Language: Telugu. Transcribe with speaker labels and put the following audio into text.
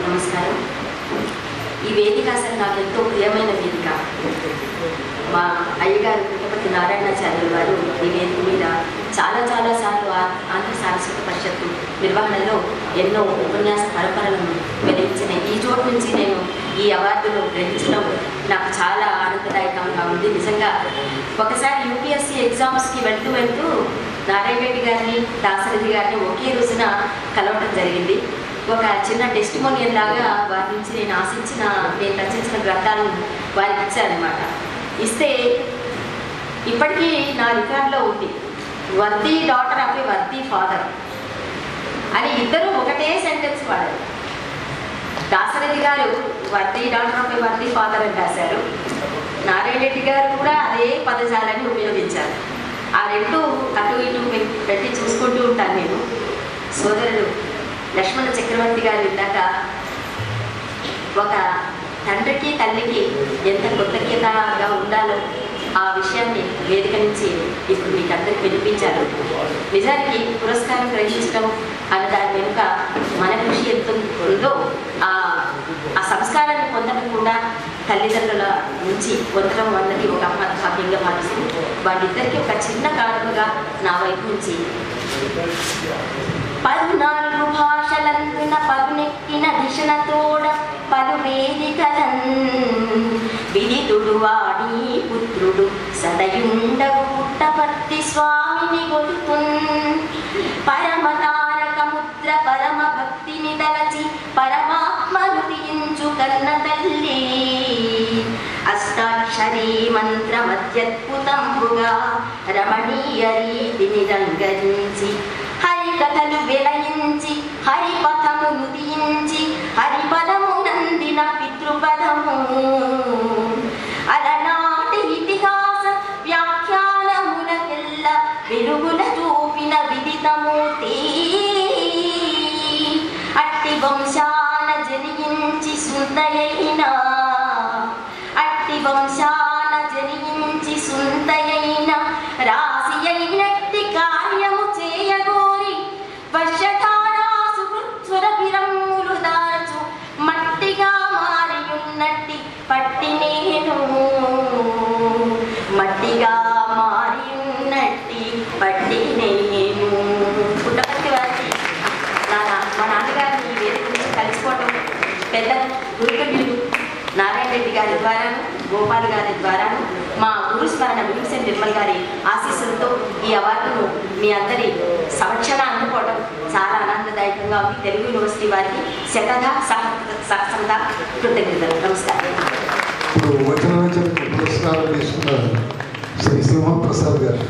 Speaker 1: నమస్కారం. ఈ వేదిక అసలు నాకు ఎంతో ప్రియమైన వేదిక. మా అయ్యగారు పుట్టపర్తి నారాయణాచార్యులు వారు ఈ వేదిక మీద చాలా సార్లు ఆంధ్ర సారస్వత పరిషత్తు నిర్వహణలో ఎన్నో ఉపన్యాస పరంపరలను వెలిగించిన ఈ చోటు నుంచి నేను ఈ అవార్డును గ్రహించడం నాకు చాలా ఆనందదాయకంగా ఉంది. నిజంగా ఒకసారి యూపీఎస్సీ ఎగ్జామ్స్కి వెళ్తూ నారాయణ రెడ్డి గారిని, దాసరథి గారిని ఒకే రోజున కలవటం జరిగింది. ఒక చిన్న టెస్టిమోనియల్ లాగా వారి నుంచి నేను రచించిన గ్రంథాలను వారికి ఇచ్చారనమాట. ఇస్తే ఇప్పటికీ నా రికార్డులో ఉంది, worthy daughter of A worthy father అని ఇద్దరు ఒకటే సెంటెన్స్ వాడారు. దాసరథి గారు worthy daughter of A worthy father అని రాశారు. నారాయణ రెడ్డి గారు కూడా అదే పదజాలాన్ని ఉపయోగించారు. ఆ రెండు అటు ఇటు పెట్టి చూసుకుంటూ ఉంటాను నేను. సోదరుడు లక్ష్మణ చక్రవర్తి గారు ఇందాక ఒక తండ్రికి తల్లికి ఎంత కృతజ్ఞతగా ఉండాలో ఆ విషయాన్ని వేదిక నుంచి ఇప్పుడు మీకు అందరికి వినిపించారు. నిజానికి పురస్కారం గ్రహించడం అనే దాని వెనుక మన కృషి ఎంత ఉందో ఆ సంస్కారాన్ని పొందడం కూడా తల్లిదండ్రుల నుంచి పొందడం అన్నది ఒక భాగ్యంగా మారుస్తుంది. వాళ్ళిద్దరికీ ఒక చిన్న కారణంగా నా వైపు నుంచి 14 భాషలందున పదునెక్కిన దిశనతోడ పలు వేదికలన్ విదితుడు వాడి పుత్రుడు సదయుండగు పుట్టపర్తి స్వామిని గొలుతున్ పరమతారక ముద్ర పరమ భక్తిని తలచి పరమాత్మను తీయించు కన్న తల్లి అష్టాక్షరీ మంత్రమత్యద్భుతంబుగా రమణీయ రీతిని రంగరించి హరికథలు వెలయించి హరిపథమును తీయించి హరిపదము నందిన పితృపదము అలనాటి ఇతిహాస వ్యాఖ్యానములకెల్ల వెలుగుల చూపిన విదితమూర్తి అట్టి వంశాన జనించి సుందయైన అట్టి వంశాన జనించి సుందయైన రాసి అయినట్టి కార్యము చేయగోరి వర్షధారాసు కృత్సురభిరమ్ములు దాచు మట్టిగా మారియున్నట్టి పట్టి నేను మట్టిగా మారియున్నట్టి పట్టి నేను. పుట్టపర్తి వారికి మా నాన్నగారిని ఈ వేదిక నుంచి కలిసిపోవటం పెద్ద గురుతులు నారాయణ రెడ్డి గారి ద్వారాను, గోపాల్ గారి ద్వారాను, మా గురుస్మరణ భీమసేన్ నిర్మల్ గారి ఆశీస్సులతో ఈ అవార్డును మీ అందరి సమక్షణ అందుకోవడం చాలా ఆనందదాయకంగా ఉంది. తెలుగు యూనివర్సిటీ వారికి శతధ సహస్రత కృతజ్ఞతలు. నమస్కారం.
Speaker 2: పురస్కారం తీసుకున్నారు శ్రీ సింహప్రసాద్ గారు.